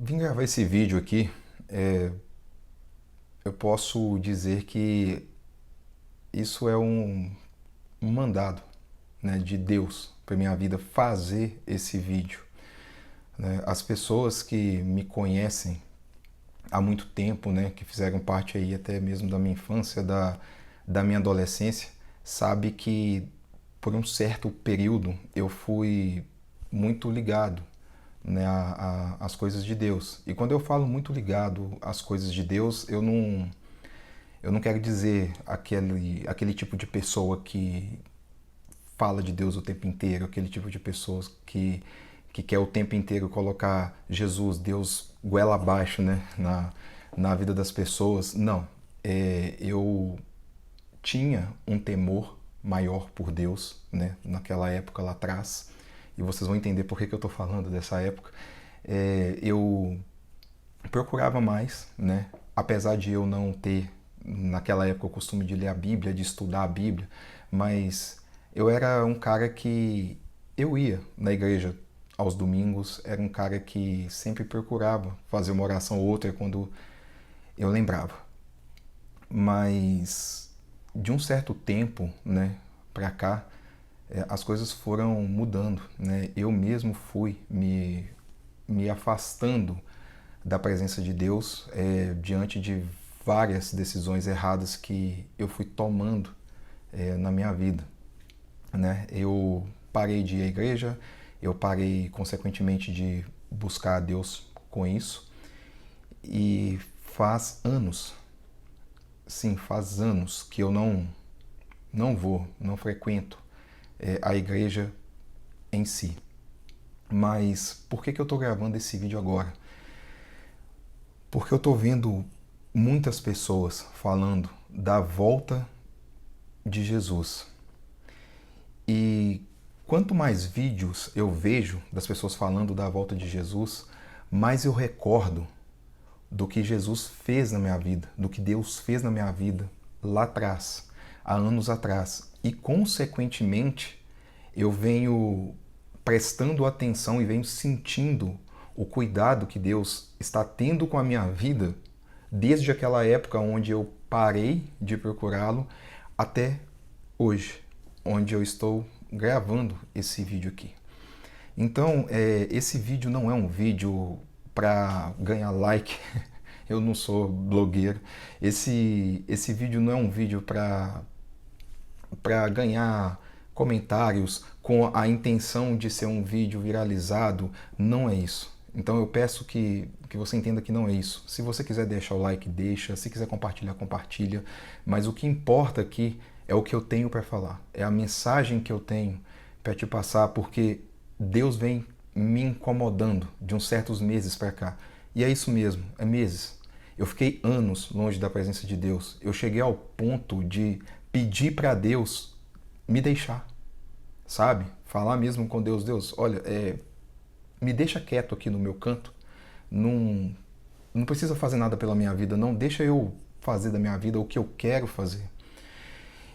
Vim gravar esse vídeo aqui. Eu posso dizer que isso é um mandado, né, de Deus para minha vida fazer esse vídeo, né? As pessoas que me conhecem há muito tempo, né, que fizeram parte aí até mesmo da minha infância, da minha adolescência, sabe que por um certo período eu fui muito ligado, né, às coisas de Deus. E quando eu falo muito ligado às coisas de Deus, eu não quero dizer aquele tipo de pessoa que fala de Deus o tempo inteiro, aquele tipo de pessoas que quer o tempo inteiro colocar Jesus, Deus, goela abaixo, né, na vida das pessoas. Não. Eu tinha um temor maior por Deus, né, naquela época lá atrás, e vocês vão entender por que eu estou falando dessa época. Eu procurava mais, né, apesar de eu não ter naquela época o costume de ler a Bíblia, de estudar a Bíblia, mas eu era um cara que eu ia na igreja aos domingos, era um cara que sempre procurava fazer uma oração ou outra quando eu lembrava. Mas de um certo tempo, né, para cá, as coisas foram mudando, né? Eu mesmo fui me afastando da presença de Deus diante de várias decisões erradas que eu fui tomando na minha vida, né? Eu parei de ir à igreja, eu parei consequentemente de buscar a Deus com isso, e faz anos, sim, faz anos que eu não frequento a igreja em si. Mas por que eu estou gravando esse vídeo agora? Porque eu estou vendo muitas pessoas falando da volta de Jesus. E quanto mais vídeos eu vejo das pessoas falando da volta de Jesus, mais eu recordo do que Jesus fez na minha vida, do que Deus fez na minha vida lá atrás, há anos atrás. E, consequentemente, eu venho prestando atenção e venho sentindo o cuidado que Deus está tendo com a minha vida desde aquela época onde eu parei de procurá-lo até hoje, onde eu estou gravando esse vídeo aqui. Então, esse vídeo não é um vídeo para ganhar like. Eu não sou blogueiro. Esse vídeo não é um vídeo para ganhar comentários com a intenção de ser um vídeo viralizado. Não é isso. Então eu peço que você entenda que não é isso. Se você quiser deixar o like, deixa. Se quiser compartilhar, compartilha. Mas o que importa aqui é o que eu tenho para falar. É a mensagem que eu tenho para te passar, porque Deus vem me incomodando de uns certos meses para cá. E é isso mesmo, é meses. Eu fiquei anos longe da presença de Deus. Eu cheguei ao ponto de pedir para Deus me deixar, sabe? Falar mesmo com Deus, Deus, olha, me deixa quieto aqui no meu canto, não precisa fazer nada pela minha vida, não, deixa eu fazer da minha vida o que eu quero fazer.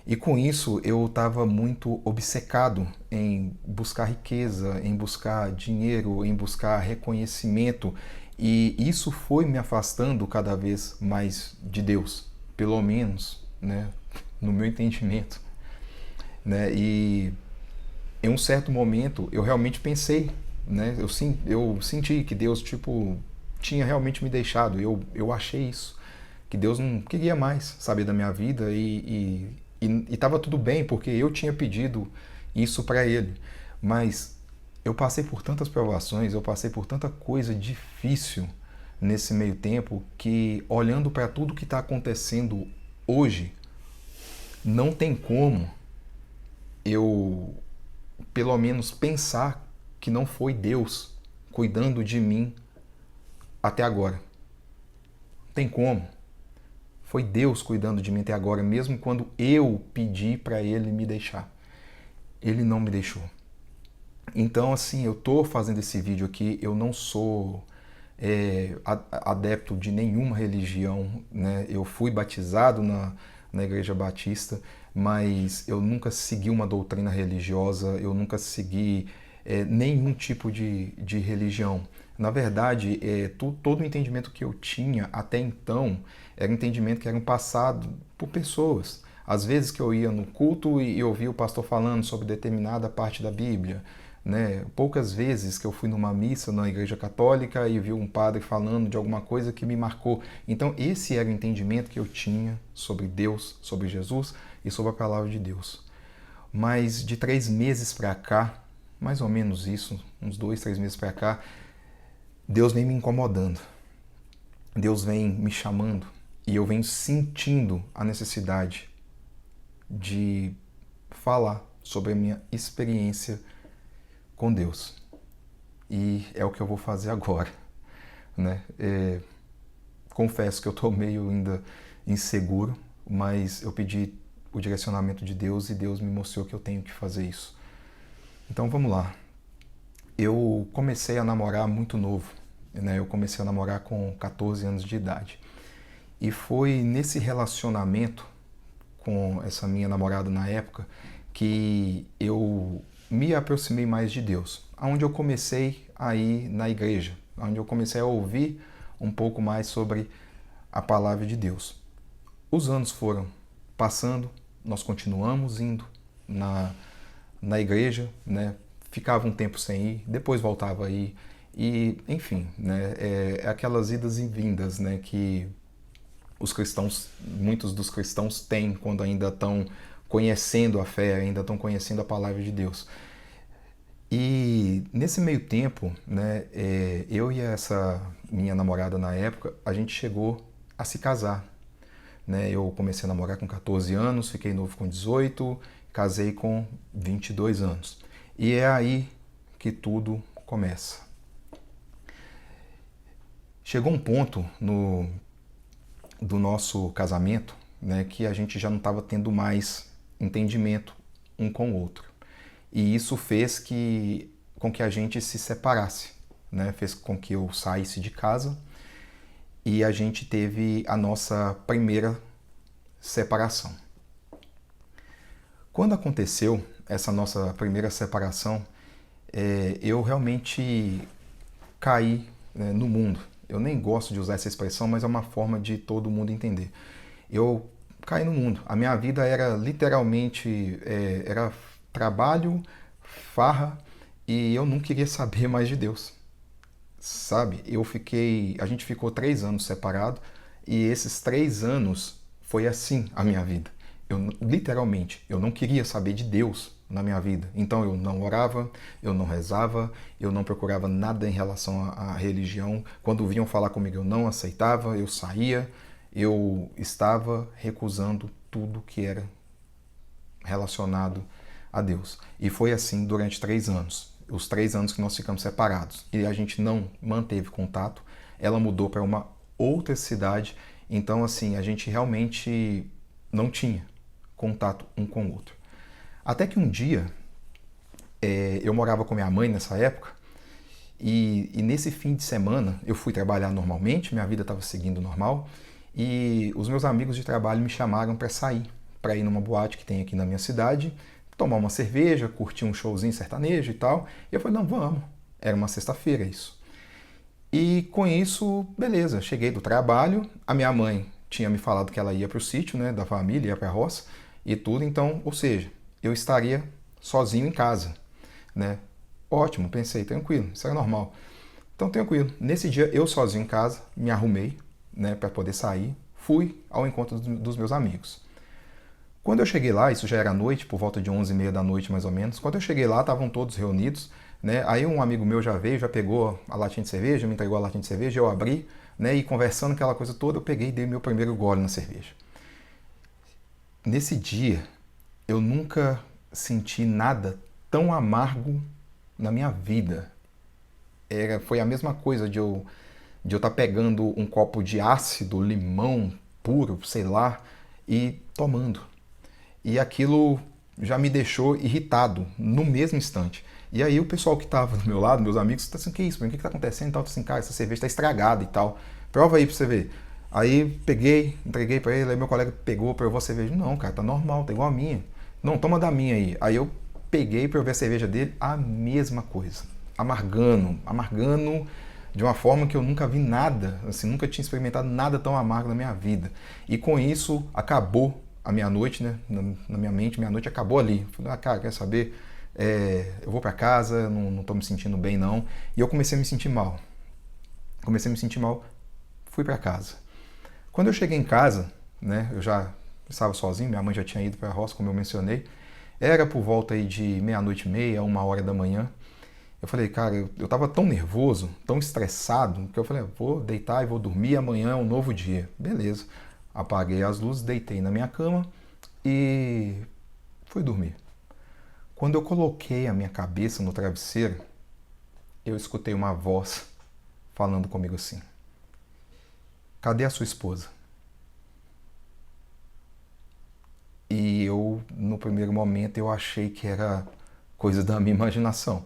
E com isso eu estava muito obcecado em buscar riqueza, em buscar dinheiro, em buscar reconhecimento, e isso foi me afastando cada vez mais de Deus, pelo menos, né, no meu entendimento, né? E em um certo momento eu realmente pensei, né? Eu senti que Deus tinha realmente me deixado. Eu achei isso, que Deus não queria mais saber da minha vida e estava tudo bem porque eu tinha pedido isso para Ele. Mas eu passei por tantas provações, eu passei por tanta coisa difícil nesse meio tempo que, olhando para tudo que está acontecendo hoje, não tem como eu pelo menos pensar que não foi Deus cuidando de mim até agora. Não tem como. Foi Deus cuidando de mim até agora, mesmo quando eu pedi para Ele me deixar. Ele não me deixou. Então, assim, eu tô fazendo esse vídeo aqui, eu não sou adepto de nenhuma religião, né? Eu fui batizado na Igreja Batista, mas eu nunca segui uma doutrina religiosa, eu nunca segui nenhum tipo de religião. Na verdade, todo o entendimento que eu tinha até então era um entendimento que era um passado por pessoas. Às vezes que eu ia no culto e ouvia o pastor falando sobre determinada parte da Bíblia, né? Poucas vezes que eu fui numa missa na igreja católica e vi um padre falando de alguma coisa que me marcou. Então esse era o entendimento que eu tinha sobre Deus, sobre Jesus e sobre a palavra de Deus. Mas de 3 meses para cá, mais ou menos isso, uns 2, 3 meses para cá, Deus vem me incomodando. Deus vem me chamando e eu venho sentindo a necessidade de falar sobre a minha experiência com Deus. E é o que eu vou fazer agora, né? Confesso que eu estou meio ainda inseguro, mas eu pedi o direcionamento de Deus e Deus me mostrou que eu tenho que fazer isso. Então vamos lá. Eu comecei a namorar muito novo, né? Eu comecei a namorar com 14 anos de idade. E foi nesse relacionamento com essa minha namorada na época que eu me aproximei mais de Deus, onde eu comecei a ir na igreja, onde eu comecei a ouvir um pouco mais sobre a palavra de Deus. Os anos foram passando, nós continuamos indo na igreja, né? Ficava um tempo sem ir, depois voltava a ir, e enfim, né? Aquelas idas e vindas, né? Que os cristãos, muitos dos cristãos têm quando ainda estão conhecendo a fé, ainda estão conhecendo a palavra de Deus. E nesse meio tempo, né, eu e essa minha namorada na época, a gente chegou a se casar. Né? Eu comecei a namorar com 14 anos, fiquei noivo com 18, casei com 22 anos. E é aí que tudo começa. Chegou um ponto do nosso casamento, né, que a gente já não estava tendo mais entendimento um com o outro. E isso fez com que a gente se separasse, né? Fez com que eu saísse de casa e a gente teve a nossa primeira separação. Quando aconteceu essa nossa primeira separação, eu realmente caí, né, no mundo. Eu nem gosto de usar essa expressão, mas é uma forma de todo mundo entender. Eu caí no mundo. A minha vida era literalmente era trabalho, farra, e eu não queria saber mais de Deus. Sabe? A gente ficou 3 anos separado e esses 3 anos foi assim a minha vida. Literalmente, eu não queria saber de Deus na minha vida. Então eu não orava, eu não rezava, eu não procurava nada em relação à religião. Quando vinham falar comigo, eu não aceitava, eu saía, eu estava recusando tudo que era relacionado a Deus. E foi assim durante 3 anos. Os 3 anos que nós ficamos separados. E a gente não manteve contato. Ela mudou para uma outra cidade. Então, assim, a gente realmente não tinha contato um com o outro. Até que um dia, eu morava com minha mãe nessa época, e nesse fim de semana eu fui trabalhar normalmente, minha vida estava seguindo normal, e os meus amigos de trabalho me chamaram para sair, para ir numa boate que tem aqui na minha cidade, tomar uma cerveja, curtir um showzinho sertanejo e tal. E eu falei, não, vamos. Era uma sexta-feira isso. E com isso, beleza, cheguei do trabalho, a minha mãe tinha me falado que ela ia para o sítio, né, da família, ia para a roça e tudo, então, ou seja, eu estaria sozinho em casa, né? Ótimo, pensei, tranquilo, isso era normal. Então, tranquilo. Nesse dia, eu sozinho em casa, me arrumei, né, para poder sair, fui ao encontro dos meus amigos. Quando eu cheguei lá, isso já era noite, por volta de 11h30 da noite mais ou menos, quando eu cheguei lá, estavam todos reunidos, né? Aí um amigo meu já veio, já pegou a latinha de cerveja, me entregou a latinha de cerveja, eu abri, né? E conversando aquela coisa toda, eu peguei e dei meu primeiro gole na cerveja. Nesse dia, eu nunca senti nada tão amargo na minha vida. Foi a mesma coisa de eu estar pegando um copo de ácido, limão puro, sei lá, e tomando. E aquilo já me deixou irritado no mesmo instante. E aí o pessoal que estava do meu lado, meus amigos, está assim, que isso, o que está acontecendo? Tal, assim, cara, essa cerveja está estragada e tal. Prova aí para você ver. Aí peguei, entreguei para ele, aí meu colega pegou, provou a cerveja. Não, cara, tá normal, tá igual a minha. Não, toma da minha aí. Aí eu peguei para ver a cerveja dele, a mesma coisa. Amargando de uma forma que eu nunca vi nada, assim, nunca tinha experimentado nada tão amargo na minha vida. E com isso acabou a minha noite, né? Na minha mente, minha noite acabou ali. Falei, cara, quer saber? Eu vou para casa, não tô me sentindo bem não. E eu comecei a me sentir mal. Fui para casa. Quando eu cheguei em casa, né? Eu já estava sozinho, minha mãe já tinha ido para a roça, como eu mencionei. Era por volta aí de meia-noite e meia, 1h da manhã. Eu falei, cara, eu tava tão nervoso, tão estressado, que eu falei, vou deitar e vou dormir, amanhã é um novo dia. Beleza. Apaguei as luzes, deitei na minha cama e fui dormir. Quando eu coloquei a minha cabeça no travesseiro, eu escutei uma voz falando comigo assim: cadê a sua esposa? E eu, no primeiro momento, eu achei que era coisa da minha imaginação.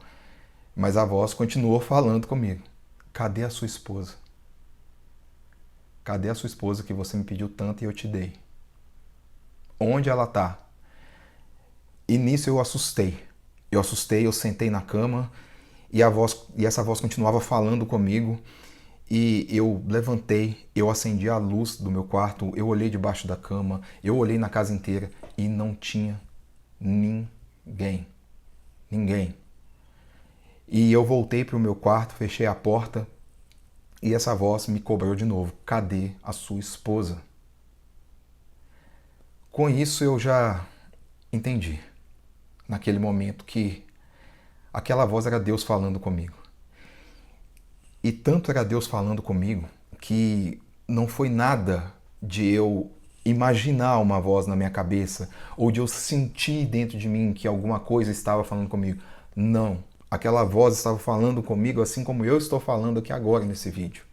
Mas a voz continuou falando comigo: cadê a sua esposa? Cadê a sua esposa que você me pediu tanto e eu te dei? Onde ela tá? E nisso eu assustei. Eu sentei na cama e essa voz continuava falando comigo. E eu levantei, eu acendi a luz do meu quarto, eu olhei debaixo da cama, eu olhei na casa inteira e não tinha ninguém. Ninguém. E eu voltei para o meu quarto, fechei a porta e essa voz me cobrou de novo: cadê a sua esposa? Com isso eu já entendi, naquele momento, que aquela voz era Deus falando comigo. E tanto era Deus falando comigo que não foi nada de eu imaginar uma voz na minha cabeça ou de eu sentir dentro de mim que alguma coisa estava falando comigo. Não. Aquela voz estava falando comigo assim como eu estou falando aqui agora nesse vídeo,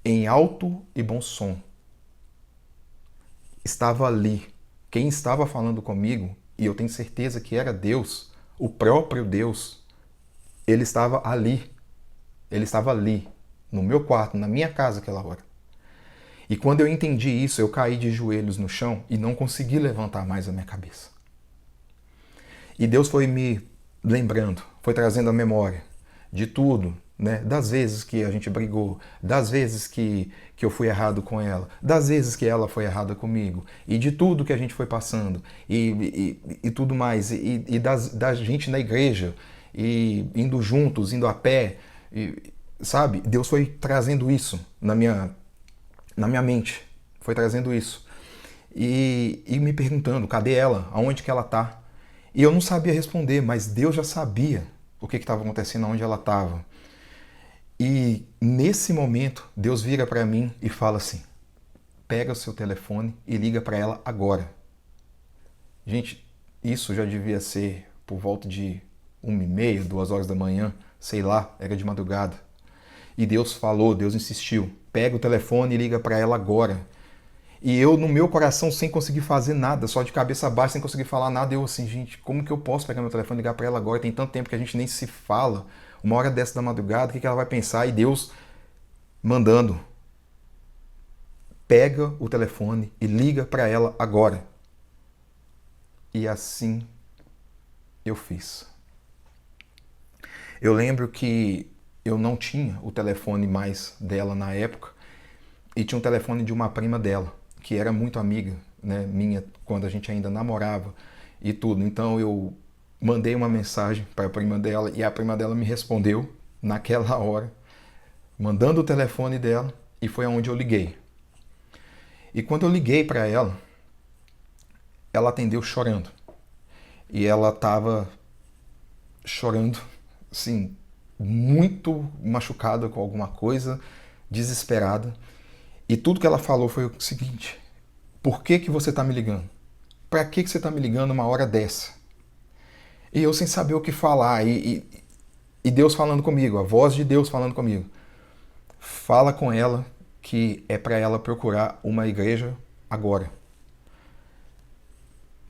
em alto e bom som. Estava ali. Quem estava falando comigo, e eu tenho certeza que era Deus, o próprio Deus, ele estava ali. Ele estava ali, no meu quarto, na minha casa aquela hora. E quando eu entendi isso, eu caí de joelhos no chão e não consegui levantar mais a minha cabeça. E Deus foi me lembrando, foi trazendo a memória de tudo, né? Das vezes que a gente brigou, das vezes que eu fui errado com ela, das vezes que ela foi errada comigo, e de tudo que a gente foi passando, e tudo mais, e da gente na igreja, e indo juntos, indo a pé, sabe? Deus foi trazendo isso na minha mente, foi trazendo isso. E me perguntando, cadê ela? Aonde que ela tá? E eu não sabia responder, mas Deus já sabia o que estava acontecendo, aonde ela estava. E nesse momento, Deus vira para mim e fala assim: pega o seu telefone e liga para ela agora. Gente, isso já devia ser por volta de 1h30, 2h da manhã, sei lá, era de madrugada. E Deus falou, Deus insistiu: pega o telefone e liga para ela agora. E eu, no meu coração, sem conseguir fazer nada, só de cabeça baixa, sem conseguir falar nada, eu assim, gente, como que eu posso pegar meu telefone e ligar para ela agora? Tem tanto tempo que a gente nem se fala. Uma hora dessa da madrugada, o que ela vai pensar? E Deus mandando: pega o telefone e liga para ela agora. E assim eu fiz. Eu lembro que eu não tinha o telefone mais dela na época e tinha um telefone de uma prima dela, que era muito amiga, né, minha, quando a gente ainda namorava e tudo. Então eu mandei uma mensagem para a prima dela e a prima dela me respondeu naquela hora, mandando o telefone dela, e foi aonde eu liguei. E quando eu liguei para ela, ela atendeu chorando. E ela estava chorando, assim, muito machucada com alguma coisa, desesperada. E tudo que ela falou foi o seguinte: por que você está me ligando? Para que você está me ligando uma hora dessa? E eu sem saber o que falar, e Deus falando comigo, a voz de Deus falando comigo: fala com ela que é para ela procurar uma igreja agora.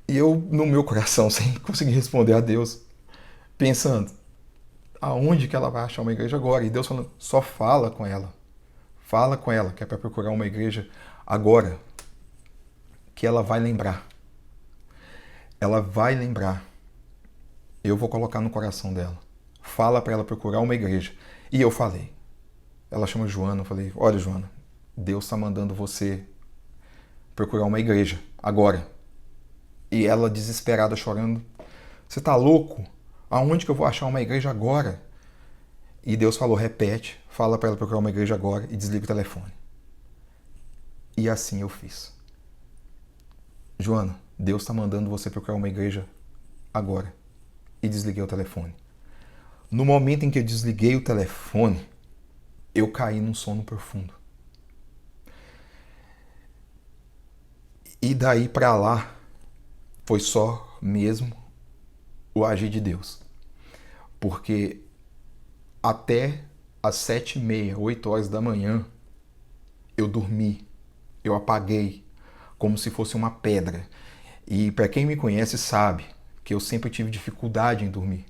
E eu, no meu coração, sem conseguir responder a Deus, pensando: aonde que ela vai achar uma igreja agora? E Deus falando: só fala com ela. Fala com ela que é para procurar uma igreja agora, que ela vai lembrar. Ela vai lembrar. Eu vou colocar no coração dela. Fala para ela procurar uma igreja. E eu falei. Ela chama Joana. Eu falei, olha, Joana, Deus está mandando você procurar uma igreja agora. E ela desesperada, chorando, você tá louco? Aonde que eu vou achar uma igreja agora? E Deus falou, repete, fala para ela procurar uma igreja agora e desliga o telefone. E assim eu fiz. Joana, Deus está mandando você procurar uma igreja agora. E desliguei o telefone. No momento em que eu desliguei o telefone, eu caí num sono profundo. E daí para lá, foi só mesmo o agir de Deus. Porque até às 7h30, 8 horas da manhã, eu dormi, eu apaguei, como se fosse uma pedra. E para quem me conhece sabe que eu sempre tive dificuldade em dormir.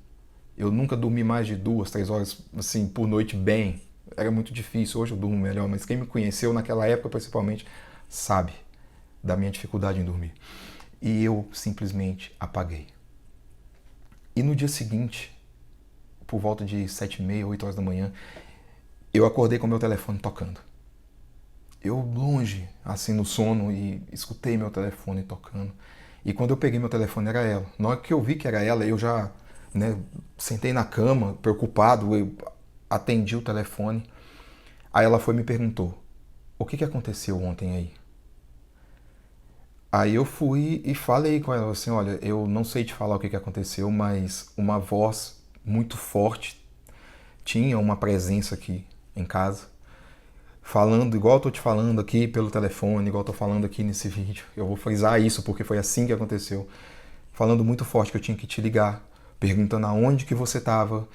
Eu nunca dormi mais de 2, 3 horas assim, por noite bem. Era muito difícil, hoje eu durmo melhor, mas quem me conheceu naquela época principalmente sabe da minha dificuldade em dormir. E eu simplesmente apaguei. E no dia seguinte, por volta de 7h30, 8 horas da manhã, eu acordei com meu telefone tocando. Eu longe, assim no sono, e escutei meu telefone tocando. E quando eu peguei meu telefone era ela. Na hora que eu vi que era ela, eu já sentei na cama, preocupado, eu atendi o telefone. Aí ela foi e me perguntou, o que aconteceu ontem aí? Aí eu fui e falei com ela assim, olha, eu não sei te falar o que aconteceu, mas uma voz muito forte tinha uma presença aqui em casa, falando igual eu tô te falando aqui pelo telefone, igual eu tô falando aqui nesse vídeo. Eu vou frisar isso porque foi assim que aconteceu. Falando muito forte que eu tinha que te ligar, perguntando aonde que você tava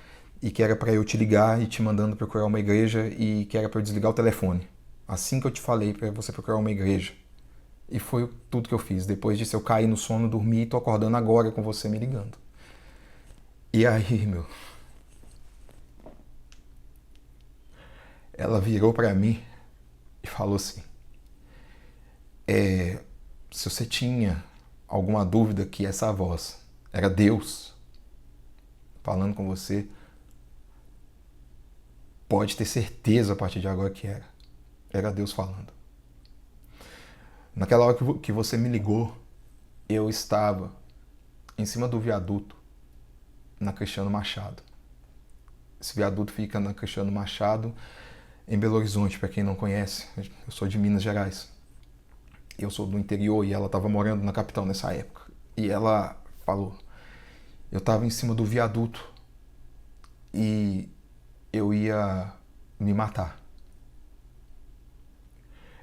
e que era para eu te ligar e te mandando procurar uma igreja e que era para eu desligar o telefone. Assim que eu te falei para você procurar uma igreja. E foi tudo que eu fiz. Depois disso eu caí no sono, dormi e tô acordando agora com você me ligando. E aí, ela virou para mim e falou assim, se você tinha alguma dúvida que essa voz era Deus falando com você, pode ter certeza a partir de agora que era. Era Deus falando. Naquela hora que você me ligou, eu estava em cima do viaduto na Cristiano Machado. Esse viaduto fica na Cristiano Machado, em Belo Horizonte, para quem não conhece. Eu sou de Minas Gerais. Eu sou do interior e ela estava morando na capital nessa época. E ela falou, eu estava em cima do viaduto e eu ia me matar.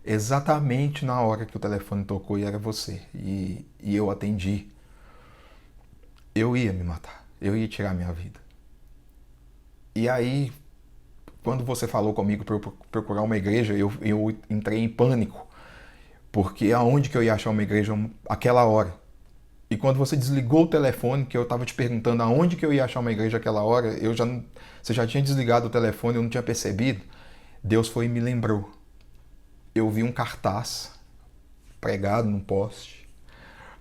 Exatamente na hora que o telefone tocou e era você. E eu atendi. Eu ia me matar. Eu ia tirar minha vida. E aí, quando você falou comigo para eu procurar uma igreja, eu entrei em pânico. Porque aonde que eu ia achar uma igreja aquela hora? E quando você desligou o telefone, que eu estava te perguntando aonde que eu ia achar uma igreja aquela hora, você já tinha desligado o telefone, eu não tinha percebido. Deus foi e me lembrou. Eu vi um cartaz pregado num poste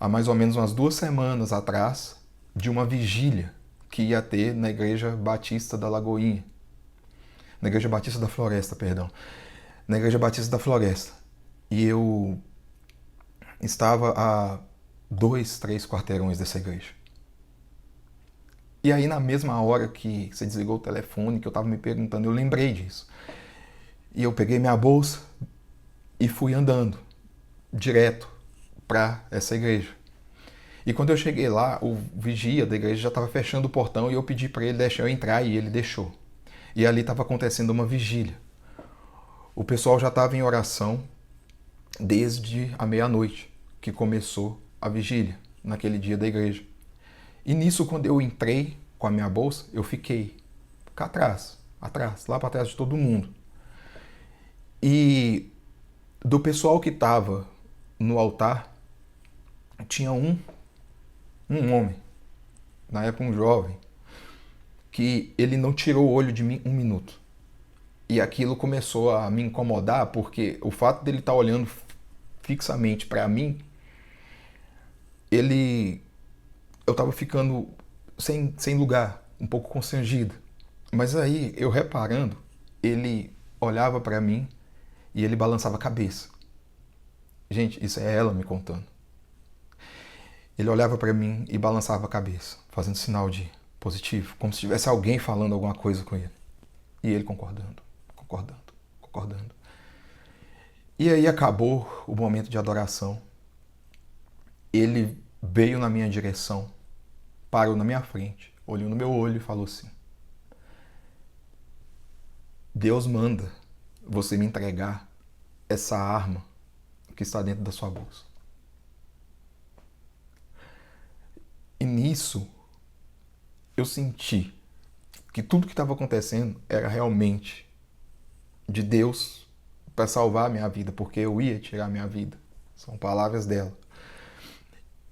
há mais ou menos umas 2 semanas atrás de uma vigília que ia ter na Igreja Batista da Lagoinha. Na Igreja Batista da Floresta, perdão. Na Igreja Batista da Floresta. E eu estava a 2, 3 quarteirões dessa igreja. E aí, na mesma hora que você desligou o telefone, que eu estava me perguntando, eu lembrei disso. E eu peguei minha bolsa e fui andando direto para essa igreja. E quando eu cheguei lá, o vigia da igreja já estava fechando o portão e eu pedi para ele deixar eu entrar e ele deixou. E ali estava acontecendo uma vigília. O pessoal já estava em oração desde a meia-noite, que começou a vigília, naquele dia da igreja. E nisso, quando eu entrei com a minha bolsa, eu fiquei cá atrás, lá para trás de todo mundo. E do pessoal que estava no altar, tinha um homem, na época um jovem, que ele não tirou o olho de mim 1 minuto. E aquilo começou a me incomodar, porque o fato dele estar olhando fixamente para mim, eu estava ficando sem lugar, um pouco constrangido. Mas aí, eu reparando, ele olhava para mim e ele balançava a cabeça. Gente, isso é ela me contando. Ele olhava para mim e balançava a cabeça, fazendo sinal de positivo, como se tivesse alguém falando alguma coisa com ele. E ele concordando, concordando, concordando. E aí acabou o momento de adoração. Ele veio na minha direção, parou na minha frente, olhou no meu olho e falou assim: Deus manda você me entregar essa arma que está dentro da sua bolsa. E nisso eu senti que tudo que estava acontecendo era realmente de Deus para salvar a minha vida, porque eu ia tirar a minha vida. São palavras dela.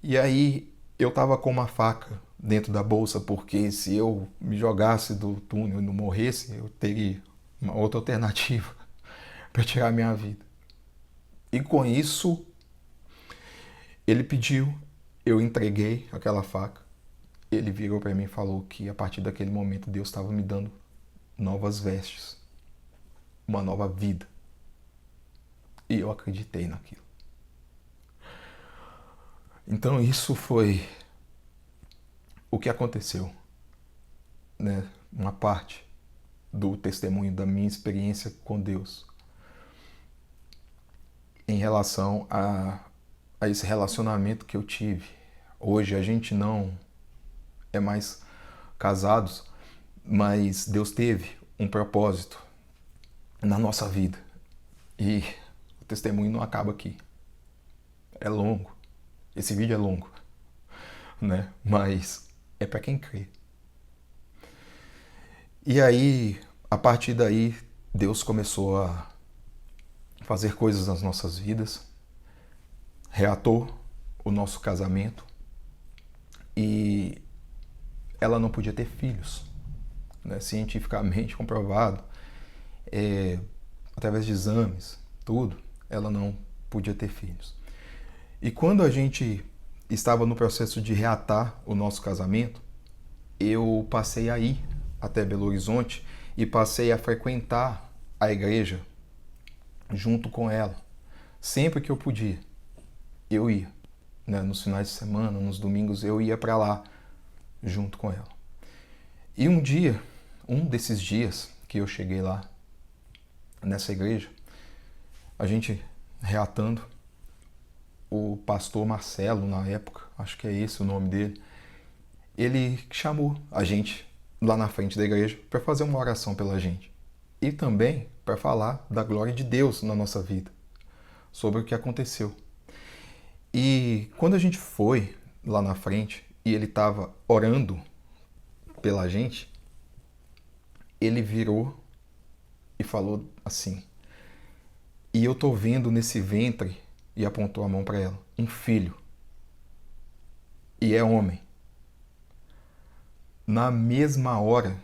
E aí eu estava com uma faca dentro da bolsa, porque se eu me jogasse do túnel e não morresse, eu teria uma outra alternativa para tirar a minha vida. E com isso, ele pediu, eu entreguei aquela faca. Ele virou para mim e falou que a partir daquele momento Deus estava me dando novas vestes, uma nova vida. E eu acreditei naquilo. Então isso foi o que aconteceu, né? Uma parte do testemunho da minha experiência com Deus em relação a esse relacionamento que eu tive. Hoje a gente não é mais casados, mas Deus teve um propósito na nossa vida. E o testemunho não acaba aqui. É longo. Esse vídeo é longo, né? Mas é para quem crê. E aí, a partir daí, Deus começou a fazer coisas nas nossas vidas, reatou o nosso casamento e ela não podia ter filhos, né? Cientificamente comprovado, através de exames, tudo, ela não podia ter filhos. E quando a gente estava no processo de reatar o nosso casamento, eu passei a ir até Belo Horizonte e passei a frequentar a igreja junto com ela. Sempre que eu podia, eu ia, né? Nos finais de semana, nos domingos, eu ia para lá junto com ela. E um dia, um desses dias que eu cheguei lá, nessa igreja, a gente reatando, o pastor Marcelo, na época, acho que é esse o nome dele, ele chamou a gente lá na frente da igreja para fazer uma oração pela gente. E também para falar da glória de Deus na nossa vida, sobre o que aconteceu. E quando a gente foi lá na frente e ele estava orando pela gente, ele virou e falou assim: e eu tô vendo nesse ventre, e apontou a mão para ela, um filho. E é homem. Na mesma hora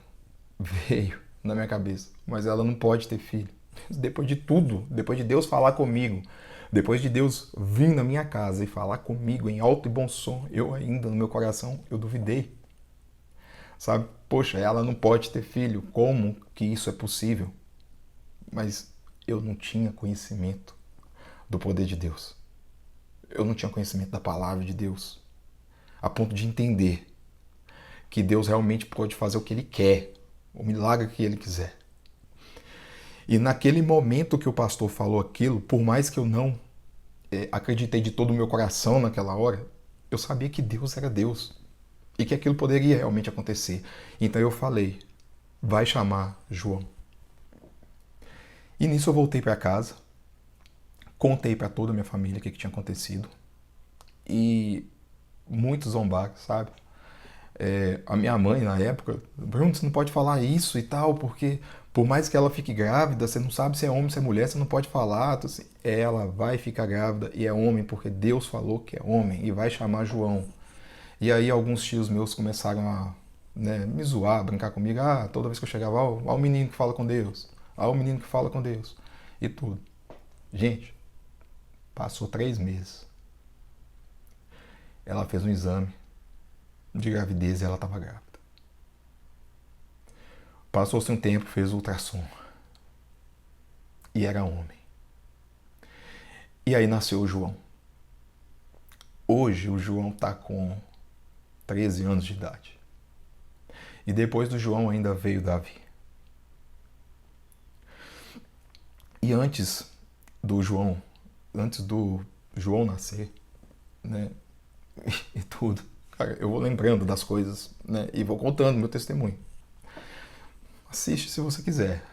veio na minha cabeça: mas ela não pode ter filho. Depois de tudo, depois de Deus falar comigo, depois de Deus vir na minha casa e falar comigo em alto e bom som, eu ainda no meu coração, eu duvidei. Sabe? Poxa, ela não pode ter filho. Como que isso é possível? Mas eu não tinha conhecimento do poder de Deus. Eu não tinha conhecimento da palavra de Deus, a ponto de entender que Deus realmente pode fazer o que Ele quer, o milagre que Ele quiser. E naquele momento que o pastor falou aquilo, por mais que eu não acreditei de todo o meu coração naquela hora, eu sabia que Deus era Deus e que aquilo poderia realmente acontecer. Então eu falei: vai chamar João. E nisso eu voltei para casa, contei para toda a minha família o que tinha acontecido e muitos zombaram, sabe? A minha mãe, na época: Bruno, você não pode falar isso e tal, porque por mais que ela fique grávida, você não sabe se é homem, se é mulher, você não pode falar. Então, assim, ela vai ficar grávida e é homem, porque Deus falou que é homem e vai chamar João. E aí alguns tios meus começaram a, né, me zoar, brincar comigo. Ah, toda vez que eu chegava: ó, o menino que fala com Deus, ó, o menino que fala com Deus, e tudo. Gente, passou 3 meses. Ela fez um exame de gravidez e ela estava grávida. Passou-se um tempo, fez o ultrassom. e era homem. E aí nasceu o João. Hoje o João está com 13 anos de idade. E depois do João ainda veio Davi. E antes do João nascer, né, e tudo, cara, eu vou lembrando das coisas, né, e vou contando meu testemunho. Assiste se você quiser.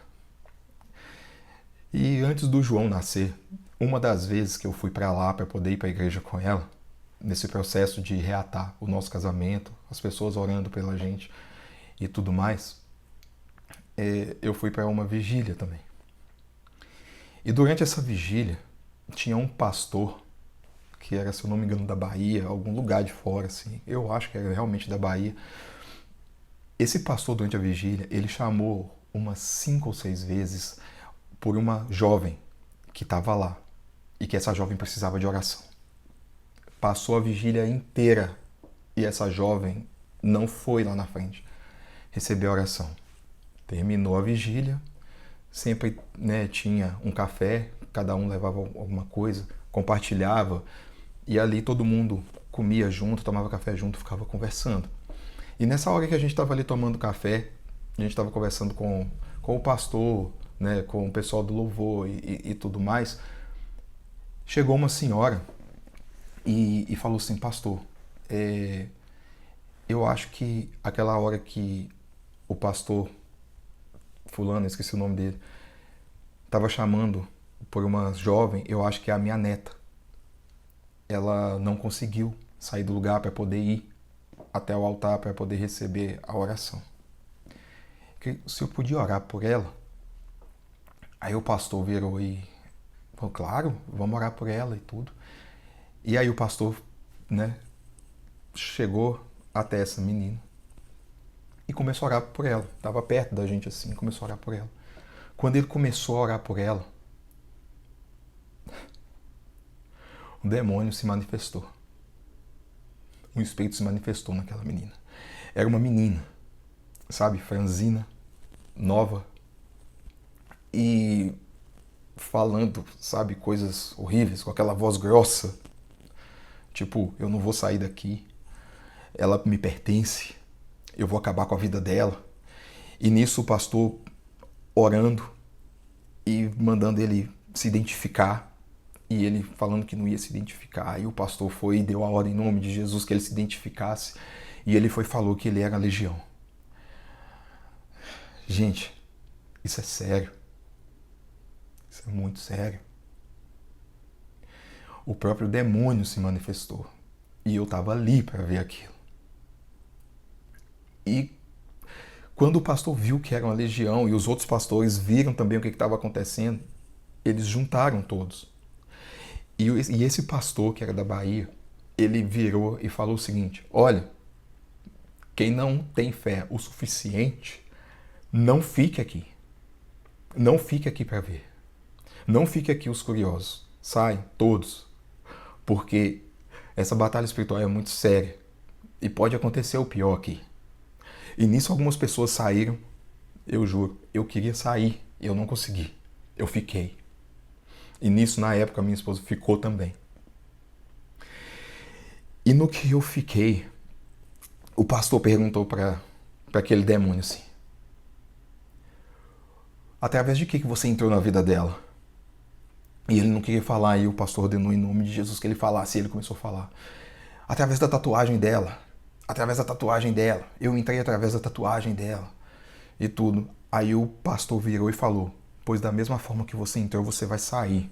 E antes do João nascer, uma das vezes que eu fui para lá para poder ir para a igreja com ela, nesse processo de reatar o nosso casamento, as pessoas orando pela gente e tudo mais, eu fui para uma vigília também. E durante essa vigília, tinha um pastor, que era, se eu não me engano, da Bahia, algum lugar de fora, assim, eu acho que era realmente da Bahia. Esse pastor, durante a vigília, ele chamou umas 5 ou 6 vezes por uma jovem que estava lá e que essa jovem precisava de oração. Passou a vigília inteira e essa jovem não foi lá na frente receber a oração. Terminou a vigília, sempre, né, tinha um café, cada um levava alguma coisa, compartilhava e ali todo mundo comia junto, tomava café junto, ficava conversando. E nessa hora que a gente estava ali tomando café, a gente estava conversando com o pastor, né, com o pessoal do louvor e tudo mais, chegou uma senhora e falou assim: pastor, eu acho que aquela hora que o pastor fulano, esqueci o nome dele, estava chamando por uma jovem, eu acho que é a minha neta. Ela não conseguiu sair do lugar para poder ir até o altar para poder receber a oração. Se eu podia orar por ela. Aí o pastor virou e falou: claro, vamos orar por ela e tudo. E aí o pastor, né, chegou até essa menina e começou a orar por ela. Estava perto da gente assim, começou a orar por ela. Quando ele começou a orar por ela, o demônio se manifestou. Um espírito se manifestou naquela menina. Era uma menina, sabe, franzina, nova, e falando, sabe, coisas horríveis, com aquela voz grossa. Tipo, eu não vou sair daqui, ela me pertence, eu vou acabar com a vida dela. E nisso o pastor orando e mandando ele se identificar, e ele falando que não ia se identificar. Aí o pastor foi e deu a ordem em nome de Jesus que ele se identificasse, e ele foi e falou que ele era legião. Gente, isso é sério. Isso é muito sério. O próprio demônio se manifestou. E eu estava ali para ver aquilo. E quando o pastor viu que era uma legião e os outros pastores viram também o que estava acontecendo, eles juntaram todos. E esse pastor, que era da Bahia, ele virou e falou o seguinte: olha, quem não tem fé o suficiente, não fique aqui. Não fique aqui para ver. Não fique aqui os curiosos. Saiam todos. Porque essa batalha espiritual é muito séria. E pode acontecer o pior aqui. E nisso algumas pessoas saíram. Eu juro, eu queria sair. Eu não consegui. Eu fiquei. E nisso, na época, minha esposa ficou também. E no que eu fiquei, o pastor perguntou para aquele demônio assim: através de que você entrou na vida dela? E ele não queria falar, e o pastor ordenou em nome de Jesus que ele falasse, e ele começou a falar: através da tatuagem dela, através da tatuagem dela, eu entrei através da tatuagem dela, e tudo. Aí o pastor virou e falou: pois da mesma forma que você entrou, você vai sair.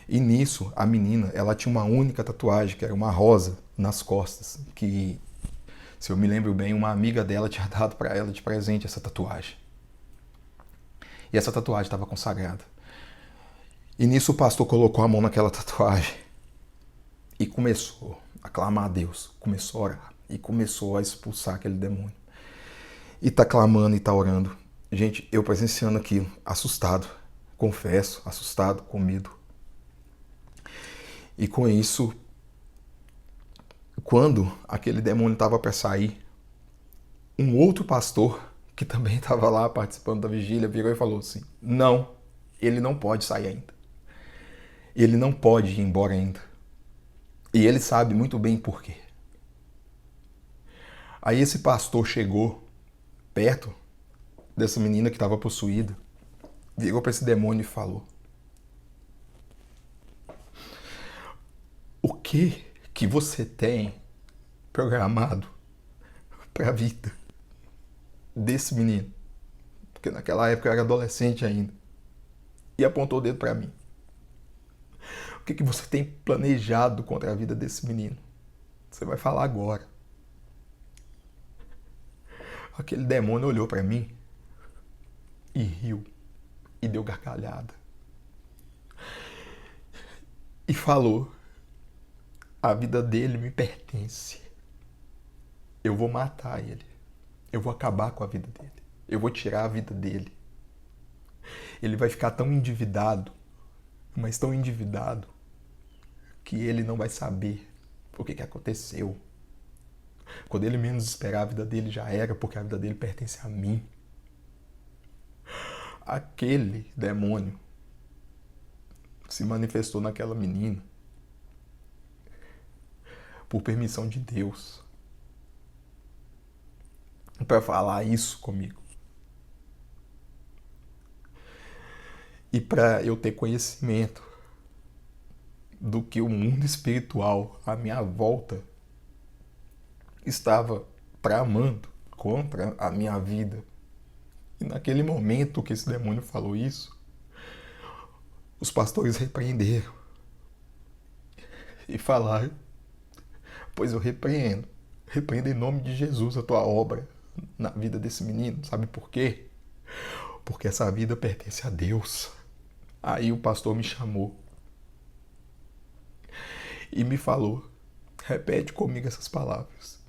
E nisso, a menina, ela tinha uma única tatuagem, que era uma rosa nas costas, que, se eu me lembro bem, uma amiga dela tinha dado para ela de presente essa tatuagem. E essa tatuagem estava consagrada. E nisso o pastor colocou a mão naquela tatuagem e começou a clamar a Deus, começou a orar e começou a expulsar aquele demônio. E tá clamando e tá orando. Gente, eu presenciando aquilo, assustado, confesso, assustado, com medo. E com isso, quando aquele demônio estava para sair, um outro pastor, que também estava lá participando da vigília, virou e falou assim: não, Ele não pode sair ainda. Ele não pode ir embora ainda. E ele sabe muito bem por quê. Aí esse pastor chegou perto dessa menina que estava possuída, virou para esse demônio e falou: o que você tem programado para a vida desse menino? Porque naquela época eu era adolescente ainda. E apontou o dedo para mim. O que você tem planejado contra a vida desse menino? Você vai falar agora. Aquele demônio olhou para mim e riu e deu gargalhada. E falou: a vida dele me pertence. Eu vou matar ele. Eu vou acabar com a vida dele. Eu vou tirar a vida dele. Ele vai ficar tão endividado, mas tão endividado, que ele não vai saber o que aconteceu. Quando ele menos esperar, a vida dele já era, porque a vida dele pertence a mim. Aquele demônio se manifestou naquela menina por permissão de Deus para falar isso comigo. E para eu ter conhecimento do que o mundo espiritual à minha volta estava tramando contra a minha vida. E naquele momento que esse demônio falou isso, os pastores repreenderam e falaram: pois eu repreendo em nome de Jesus a tua obra na vida desse menino. Sabe por quê? Porque essa vida pertence a Deus. Aí o pastor me chamou e me falou: repete comigo essas palavras.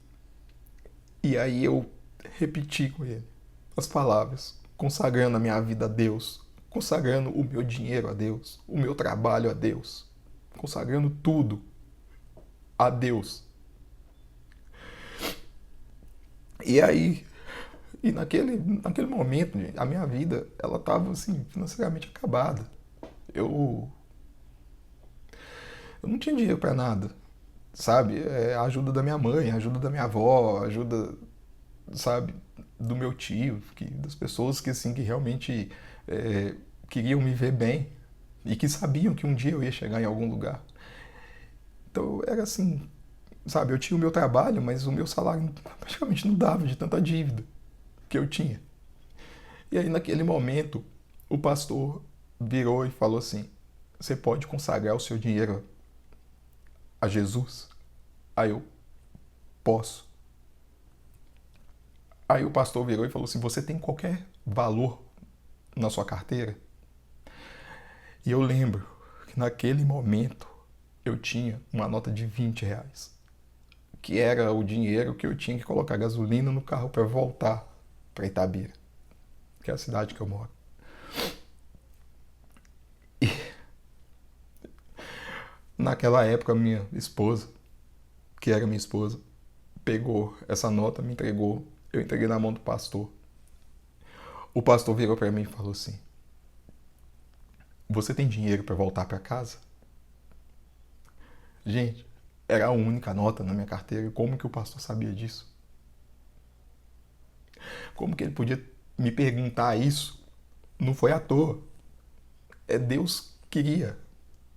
E aí eu repeti com ele as palavras, consagrando a minha vida a Deus, consagrando o meu dinheiro a Deus, o meu trabalho a Deus, consagrando tudo a Deus. E aí, naquele momento, a minha vida, ela estava assim, financeiramente acabada. Eu não tinha dinheiro para nada, sabe? A ajuda da minha mãe, a ajuda da minha avó, a ajuda, sabe, do meu tio, das pessoas que assim que realmente queriam me ver bem e que sabiam que um dia eu ia chegar em algum lugar. Então era assim, sabe? Eu tinha o meu trabalho, mas o meu salário praticamente não dava de tanta dívida que eu tinha. E aí naquele momento o pastor virou e falou assim: você pode consagrar o seu dinheiro a Jesus? Aí eu: posso. Aí o pastor virou e falou assim: você tem qualquer valor na sua carteira? E eu lembro que naquele momento eu tinha uma nota de R$20, que era o dinheiro que eu tinha que colocar gasolina no carro para voltar para Itabira, que é a cidade que eu moro. E naquela época minha esposa, que era minha esposa, pegou essa nota, me entregou, eu entreguei na mão do pastor. O pastor virou para mim e falou assim: você tem dinheiro para voltar para casa? Gente, era a única nota na minha carteira. E como que o pastor sabia disso? Como que ele podia me perguntar isso? Não foi à toa. Deus queria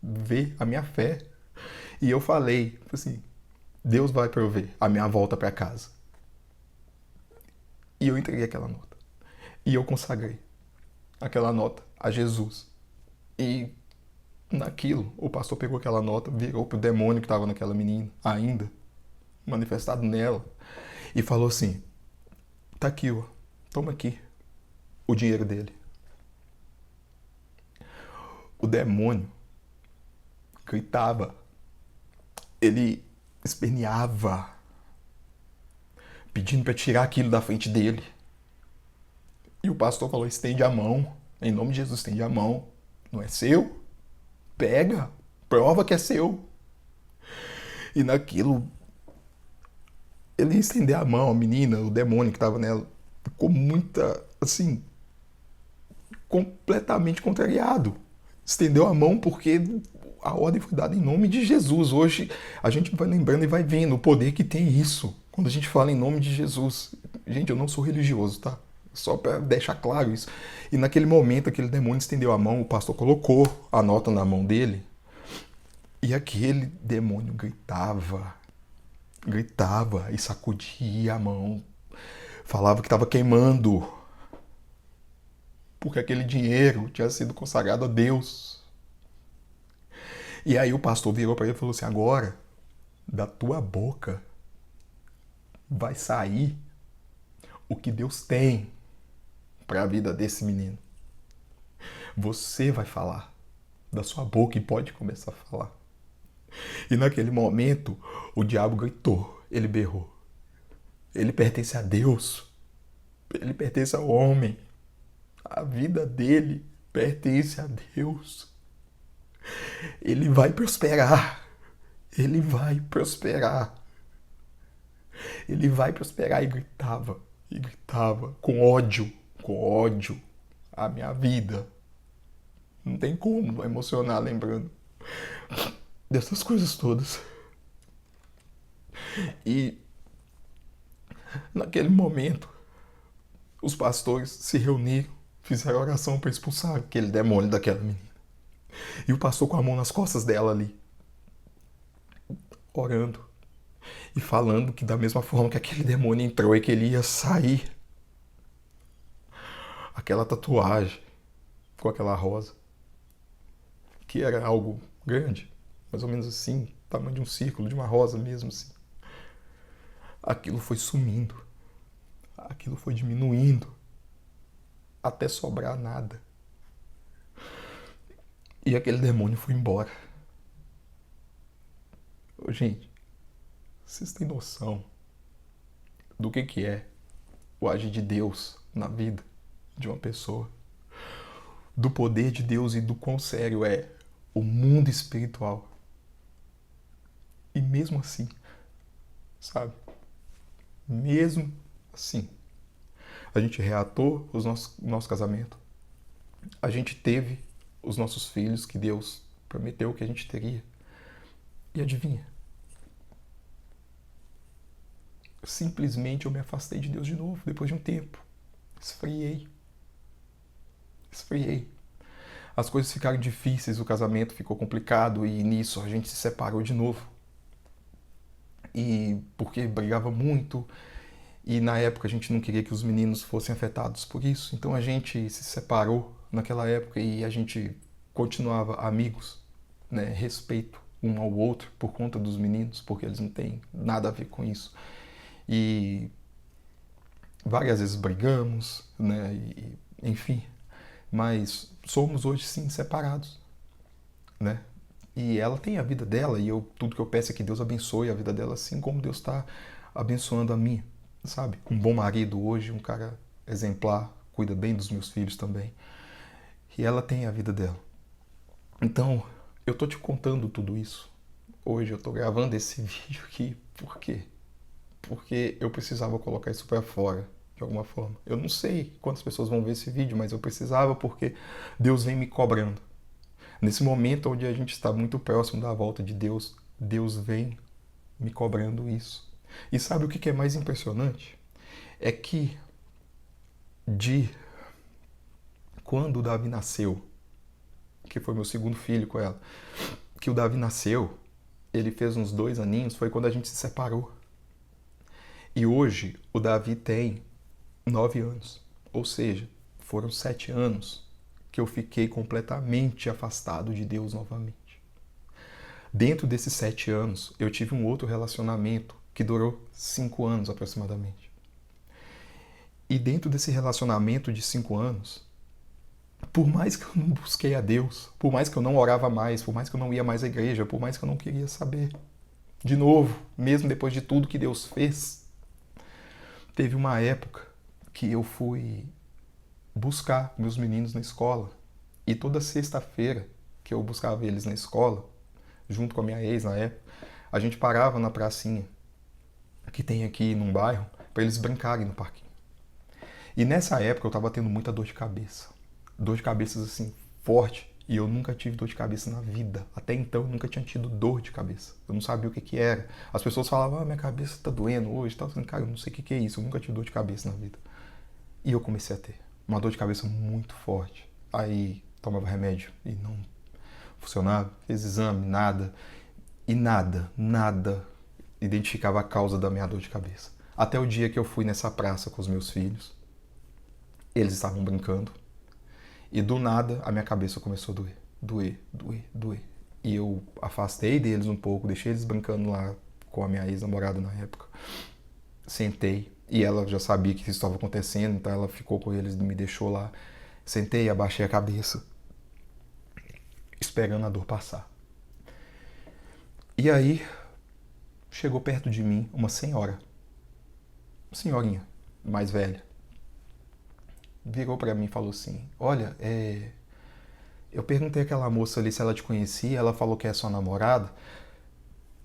ver a minha fé. E eu falei assim: Deus vai prover a minha volta para casa. E eu entreguei aquela nota. E eu consagrei aquela nota a Jesus. E naquilo, o pastor pegou aquela nota, virou pro demônio que estava naquela menina, ainda, manifestado nela, e falou assim: tá aqui, ó, toma aqui o dinheiro dele. O demônio gritava, ele esperneava, pedindo para tirar aquilo da frente dele. E o pastor falou: estende a mão, em nome de Jesus, estende a mão. Não é seu? Pega, prova que é seu. E naquilo, ele estendeu a mão, a menina, o demônio que estava nela, com muita, assim, completamente contrariado. Estendeu a mão porque a ordem foi dada em nome de Jesus. Hoje a gente vai lembrando e vai vendo o poder que tem isso quando a gente fala em nome de Jesus. Gente, eu não sou religioso, tá? Só para deixar claro isso. E naquele momento, aquele demônio estendeu a mão, o pastor colocou a nota na mão dele e aquele demônio gritava e sacudia a mão. Falava que estava queimando, porque aquele dinheiro tinha sido consagrado a Deus. E aí o pastor virou para ele e falou assim: agora, da tua boca vai sair o que Deus tem para a vida desse menino. Você vai falar da sua boca e pode começar a falar. E naquele momento, o diabo gritou, ele berrou. Ele pertence a Deus. Ele pertence ao homem. A vida dele pertence a Deus. Ele vai prosperar. Ele vai prosperar. Ele vai prosperar e gritava, com ódio, a minha vida. Não tem como emocionar lembrando dessas coisas todas. E naquele momento, os pastores se reuniram, fizeram oração para expulsar aquele demônio daquela menina. E o pastor com a mão nas costas dela ali, orando e falando que da mesma forma que aquele demônio entrou e que ele ia sair, aquela tatuagem com aquela rosa, que era algo grande, mais ou menos assim, tamanho de um círculo, de uma rosa mesmo assim. Aquilo foi sumindo, aquilo foi diminuindo, até sobrar nada. E aquele demônio foi embora. Gente, vocês têm noção do que é o agir de Deus na vida de uma pessoa? Do poder de Deus e do quão sério é o mundo espiritual. E mesmo assim, sabe? Mesmo assim, a gente reatou o nosso casamento. A gente teve os nossos filhos que Deus prometeu que a gente teria. E adivinha? Simplesmente eu me afastei de Deus de novo, depois de um tempo. Esfriei. As coisas ficaram difíceis, o casamento ficou complicado e nisso a gente se separou de novo. E porque brigava muito e na época a gente não queria que os meninos fossem afetados por isso. Então a gente se separou naquela época e a gente continuava amigos, né? Respeito um ao outro por conta dos meninos, porque eles não têm nada a ver com isso. E várias vezes brigamos, né? E, enfim, mas somos hoje sim separados, né? E ela tem a vida dela e tudo que eu peço é que Deus abençoe a vida dela assim como Deus está abençoando a minha, sabe? Um bom marido hoje, um cara exemplar, cuida bem dos meus filhos também. E ela tem a vida dela. Então, eu tô te contando tudo isso. Hoje eu tô gravando esse vídeo aqui, por quê? Porque eu precisava colocar isso pra fora, de alguma forma. Eu não sei quantas pessoas vão ver esse vídeo, mas eu precisava porque Deus vem me cobrando. Nesse momento onde a gente está muito próximo da volta de Deus, Deus vem me cobrando isso. E sabe o que é mais impressionante? É que quando o Davi nasceu, que foi meu segundo filho com ela, que o Davi nasceu, ele fez uns 2 aninhos, foi quando a gente se separou. E hoje o Davi tem 9 anos, ou seja, foram 7 anos que eu fiquei completamente afastado de Deus novamente. Dentro desses 7 anos, eu tive um outro relacionamento que durou 5 anos aproximadamente. E dentro desse relacionamento de 5 anos, por mais que eu não busquei a Deus, por mais que eu não orava mais, por mais que eu não ia mais à igreja, por mais que eu não queria saber, de novo, mesmo depois de tudo que Deus fez, teve uma época que eu fui buscar meus meninos na escola. E toda sexta-feira que eu buscava eles na escola, junto com a minha ex na época, a gente parava na pracinha que tem aqui num bairro para eles brincarem no parquinho. E nessa época eu estava tendo muita dor de cabeça. Dor de cabeça assim, forte. E eu nunca tive dor de cabeça na vida. Até então eu nunca tinha tido dor de cabeça. Eu não sabia o que que era. As pessoas falavam, minha cabeça tá doendo hoje. Eu falei, cara, eu não sei o que que é isso. Eu nunca tive dor de cabeça na vida. E eu comecei a ter uma dor de cabeça muito forte. Aí tomava remédio e não funcionava. Fez exame, nada. E nada identificava a causa da minha dor de cabeça. Até o dia que eu fui nessa praça com os meus filhos. Eles estavam brincando. E do nada a minha cabeça começou a doer. Doer. E eu afastei deles um pouco, deixei eles brincando lá com a minha ex-namorada na época. Sentei. E ela já sabia que isso estava acontecendo, então ela ficou com eles e me deixou lá. Sentei, abaixei a cabeça, esperando a dor passar. E aí, chegou perto de mim uma senhorinha, mais velha. Virou pra mim e falou assim, olha, eu perguntei àquela moça ali se ela te conhecia, ela falou que é sua namorada.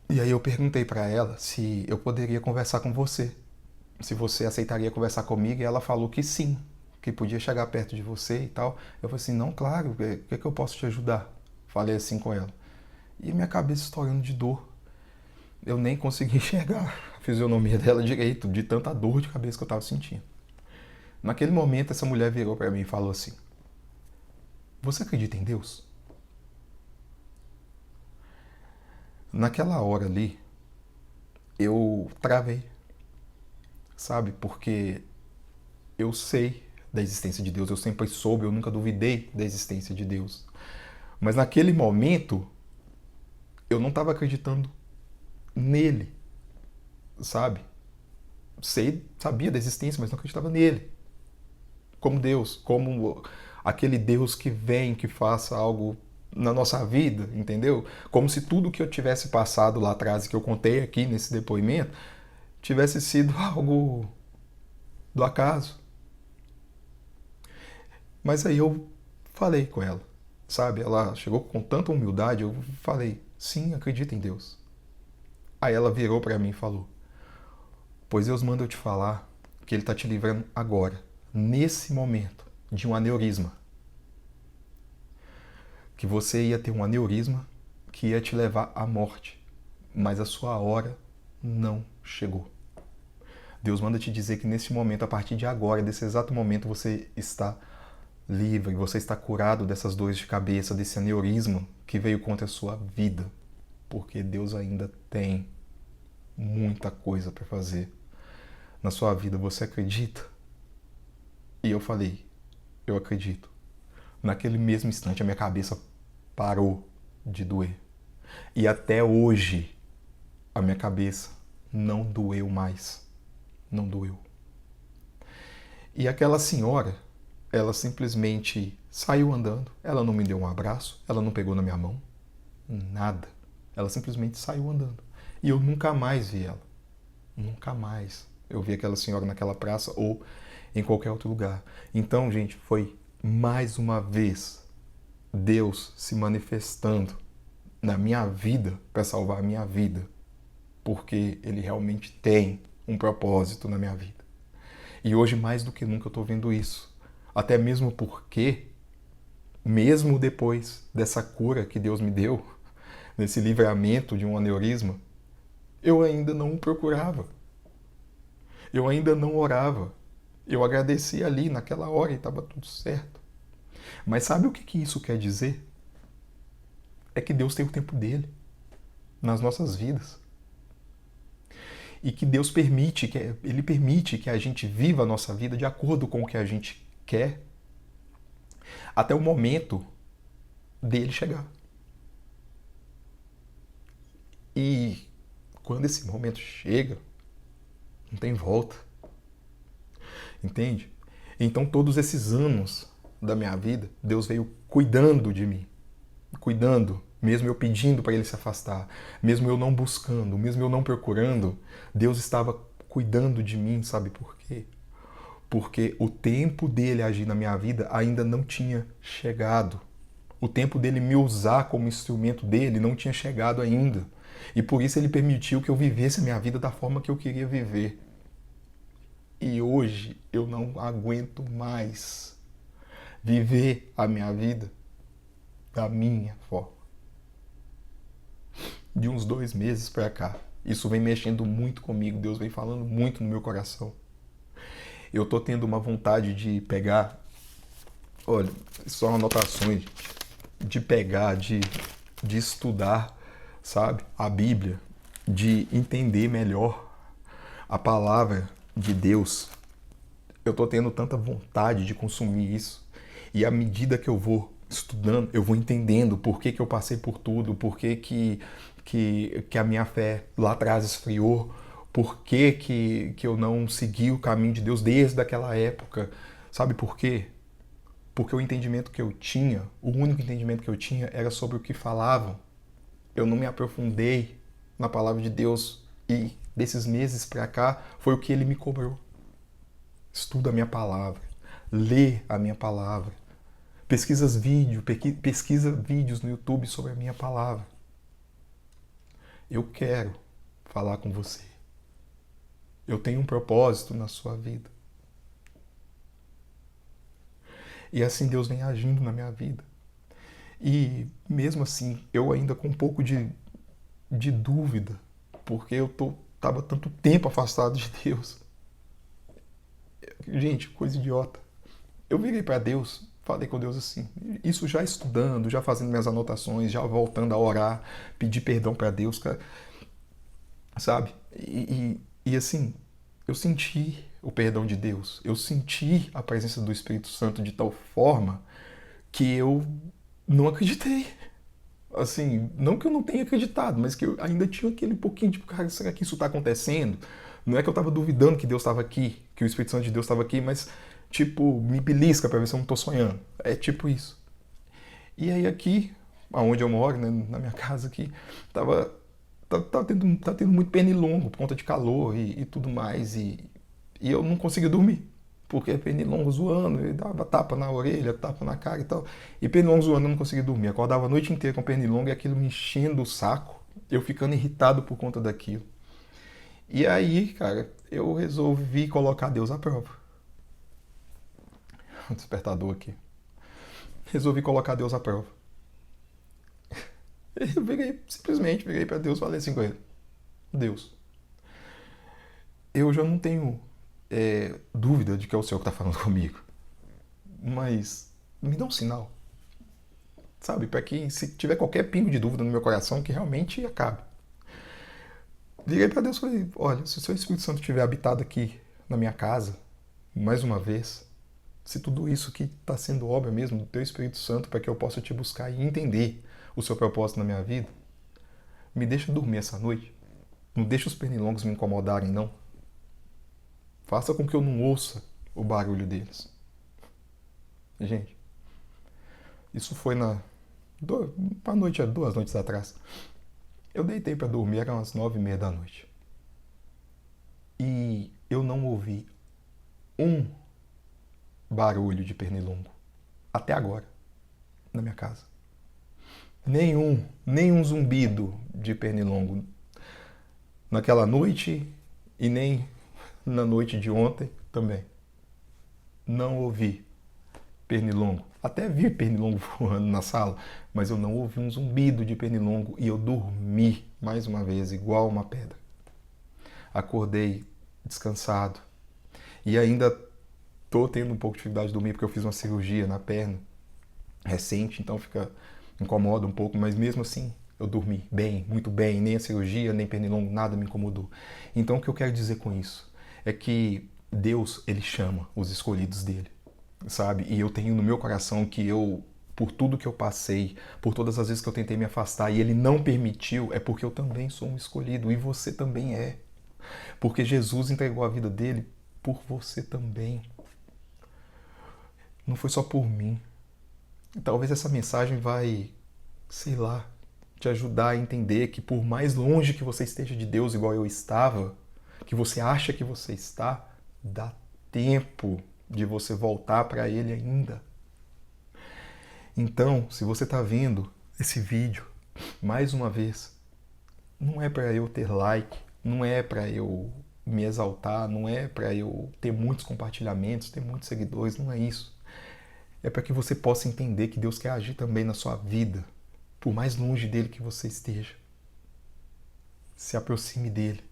E aí eu perguntei pra ela se eu poderia conversar com você. Se você aceitaria conversar comigo, e ela falou que sim, que podia chegar perto de você e tal. Eu falei assim, não, claro, o que é que eu posso te ajudar? Falei assim com ela. E minha cabeça estourando de dor. Eu nem consegui enxergar a fisionomia dela direito, de tanta dor de cabeça que eu estava sentindo. Naquele momento, essa mulher virou para mim e falou assim, você acredita em Deus? Naquela hora ali, eu travei, sabe? Porque eu sei da existência de Deus, eu sempre soube, eu nunca duvidei da existência de Deus. Mas naquele momento, eu não estava acreditando nele, sabe? Sabia da existência, mas não acreditava nele. Como Deus, como aquele Deus que vem, que faça algo na nossa vida, entendeu? Como se tudo que eu tivesse passado lá atrás, que eu contei aqui nesse depoimento, tivesse sido algo do acaso. Mas aí eu falei com ela, sabe? Ela chegou com tanta humildade, eu falei, sim, acredito em Deus. Aí ela virou para mim e falou, pois Deus manda eu te falar que Ele está te livrando agora, nesse momento, de um aneurisma. Que você ia ter um aneurisma que ia te levar à morte, mas a sua hora não chegou. Deus manda te dizer que nesse momento, a partir de agora, desse exato momento, você está livre, você está curado dessas dores de cabeça, desse aneurisma que veio contra a sua vida, porque Deus ainda tem muita coisa para fazer na sua vida. Você acredita? E eu falei, eu acredito. Naquele mesmo instante, a minha cabeça parou de doer. E até hoje, a minha cabeça não doeu mais. Não doeu. E aquela senhora, ela simplesmente saiu andando. Ela não me deu um abraço, ela não pegou na minha mão, nada. Ela simplesmente saiu andando. E eu nunca mais vi ela. Nunca mais eu vi aquela senhora naquela praça ou em qualquer outro lugar. Então, gente, foi mais uma vez Deus se manifestando na minha vida para salvar a minha vida, porque Ele realmente tem um propósito na minha vida. E hoje, mais do que nunca, eu estou vendo isso. Até mesmo porque, mesmo depois dessa cura que Deus me deu, nesse livramento de um aneurisma, eu ainda não o procurava. Eu ainda não orava. Eu agradeci ali naquela hora e estava tudo certo. Mas sabe o que isso quer dizer? É que Deus tem o tempo dele nas nossas vidas. E que Deus Ele permite que a gente viva a nossa vida de acordo com o que a gente quer, até o momento dele chegar. E quando esse momento chega, não tem volta. Entende? Então todos esses anos da minha vida, Deus veio cuidando de mim. Cuidando, mesmo eu pedindo para Ele se afastar, mesmo eu não buscando, mesmo eu não procurando, Deus estava cuidando de mim, sabe por quê? Porque o tempo dele agir na minha vida ainda não tinha chegado. O tempo dele me usar como instrumento dele não tinha chegado ainda. E por isso ele permitiu que eu vivesse a minha vida da forma que eu queria viver. E hoje eu não aguento mais viver a minha vida da minha forma. De uns 2 meses pra cá, isso vem mexendo muito comigo, Deus vem falando muito no meu coração. Eu tô tendo uma vontade de pegar, olha, são anotações, de pegar, de estudar, sabe, a Bíblia, de entender melhor a palavra de Deus. Eu tô tendo tanta vontade de consumir isso. E à medida que eu vou estudando, eu vou entendendo por que eu passei por tudo, por que a minha fé lá atrás esfriou, por que eu não segui o caminho de Deus desde aquela época. Sabe por quê? Porque o entendimento que eu tinha, o único entendimento que eu tinha era sobre o que falavam. Eu não me aprofundei na palavra de Deus e desses meses pra cá foi o que ele me cobrou. Estuda a minha palavra, lê a minha palavra, pesquisa vídeos no YouTube sobre a minha palavra. Eu quero falar com você. Eu tenho um propósito na sua vida. E assim Deus vem agindo na minha vida. E mesmo assim, eu ainda com um pouco de dúvida, porque eu tava tanto tempo afastado de Deus. Gente, coisa idiota. Eu virei para Deus, falei com Deus assim, isso já estudando, já fazendo minhas anotações, já voltando a orar, pedir perdão para Deus, cara, sabe? E assim, eu senti o perdão de Deus, eu senti a presença do Espírito Santo de tal forma que eu não acreditei. Assim, não que eu não tenha acreditado, mas que eu ainda tinha aquele pouquinho de, cara, será que isso está acontecendo? Não é que eu estava duvidando que Deus estava aqui, que o Espírito Santo de Deus estava aqui, mas, tipo, me belisca para ver se eu não estou sonhando. É tipo isso. E aí aqui, aonde eu moro, né, na minha casa aqui, tá tendo muito pernilongo por conta de calor e tudo mais, e eu não conseguia dormir. Porque pernilongo zoando, e dava tapa na orelha, tapa na cara e tal. E pernilongo zoando, eu não conseguia dormir. Acordava a noite inteira com pernilongo e aquilo me enchendo o saco. Eu ficando irritado por conta daquilo. E aí, cara, eu resolvi colocar Deus à prova. Um despertador aqui. Resolvi colocar Deus à prova. Eu simplesmente virei pra Deus e falei assim com ele: Deus, eu já não tenho dúvida de que é o Senhor que tá falando comigo. Mas me dá um sinal. Sabe? Para que se tiver qualquer pingo de dúvida no meu coração, que realmente acabe. Liguei para Deus e falei: olha, se o seu Espírito Santo tiver habitado aqui na minha casa, mais uma vez, se tudo isso que está sendo obra mesmo do teu Espírito Santo para que eu possa te buscar e entender o seu propósito na minha vida, me deixa dormir essa noite. Não deixa os pernilongos me incomodarem, não. Faça com que eu não ouça o barulho deles. Gente, isso foi uma noite, 2 noites atrás. Eu deitei para dormir, eram umas 9h30 da noite. E eu não ouvi um barulho de pernilongo. Até agora, na minha casa. Nenhum zumbido de pernilongo. Naquela noite e nem na noite de ontem também. Não ouvi pernilongo. Até vi pernilongo voando na sala, mas eu não ouvi um zumbido de pernilongo e eu dormi mais uma vez igual uma pedra. Acordei descansado e ainda tô tendo um pouco de dificuldade de dormir porque eu fiz uma cirurgia na perna recente, então incomoda um pouco, mas mesmo assim eu dormi bem, muito bem, nem a cirurgia, nem pernilongo, nada me incomodou. Então o que eu quero dizer com isso é que Deus, ele chama os escolhidos dele, sabe? E eu tenho no meu coração que por tudo que eu passei, por todas as vezes que eu tentei me afastar e ele não permitiu, é porque eu também sou um escolhido e você também é. Porque Jesus entregou a vida dele por você também. Não foi só por mim. E talvez essa mensagem vai, sei lá, te ajudar a entender que por mais longe que você esteja de Deus, igual eu estava, que você acha que você está, dá tempo de você voltar para Ele ainda. Então, se você está vendo esse vídeo, mais uma vez, não é para eu ter like, não é para eu me exaltar, não é para eu ter muitos compartilhamentos, ter muitos seguidores, não é isso. É para que você possa entender que Deus quer agir também na sua vida, por mais longe dele que você esteja. Se aproxime dele.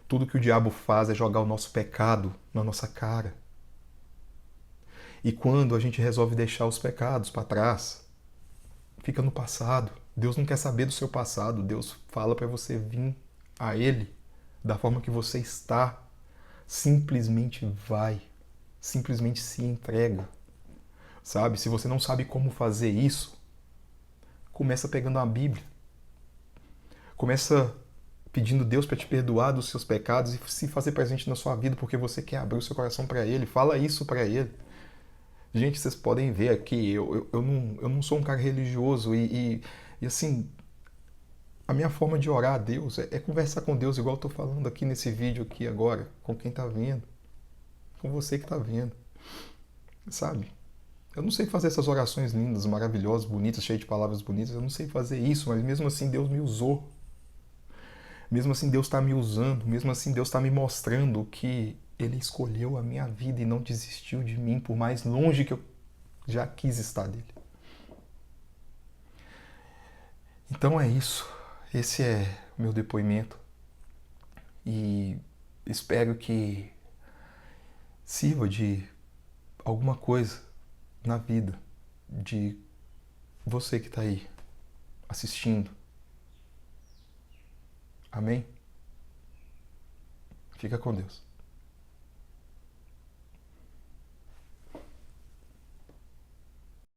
Tudo que o diabo faz é jogar o nosso pecado na nossa cara. E quando a gente resolve deixar os pecados para trás, fica no passado. Deus não quer saber do seu passado. Deus fala para você vir a Ele da forma que você está. Simplesmente vai. Simplesmente se entrega. Sabe? Se você não sabe como fazer isso, começa pegando a Bíblia. Começa pedindo Deus para te perdoar dos seus pecados e se fazer presente na sua vida porque você quer abrir o seu coração para Ele. Fala isso para Ele. Gente, vocês podem ver aqui, eu não sou um cara religioso e assim, a minha forma de orar a Deus é conversar com Deus igual eu estou falando aqui nesse vídeo aqui agora, com quem está vendo, com você que está vendo, sabe? Eu não sei fazer essas orações lindas, maravilhosas, bonitas, cheias de palavras bonitas, eu não sei fazer isso, mas mesmo assim Deus me usou. Mesmo assim Deus está me usando, mesmo assim Deus está me mostrando que Ele escolheu a minha vida e não desistiu de mim, por mais longe que eu já quis estar dele. Então é isso. Esse é o meu depoimento. E espero que sirva de alguma coisa na vida de você que está aí assistindo. Amém? Fica com Deus.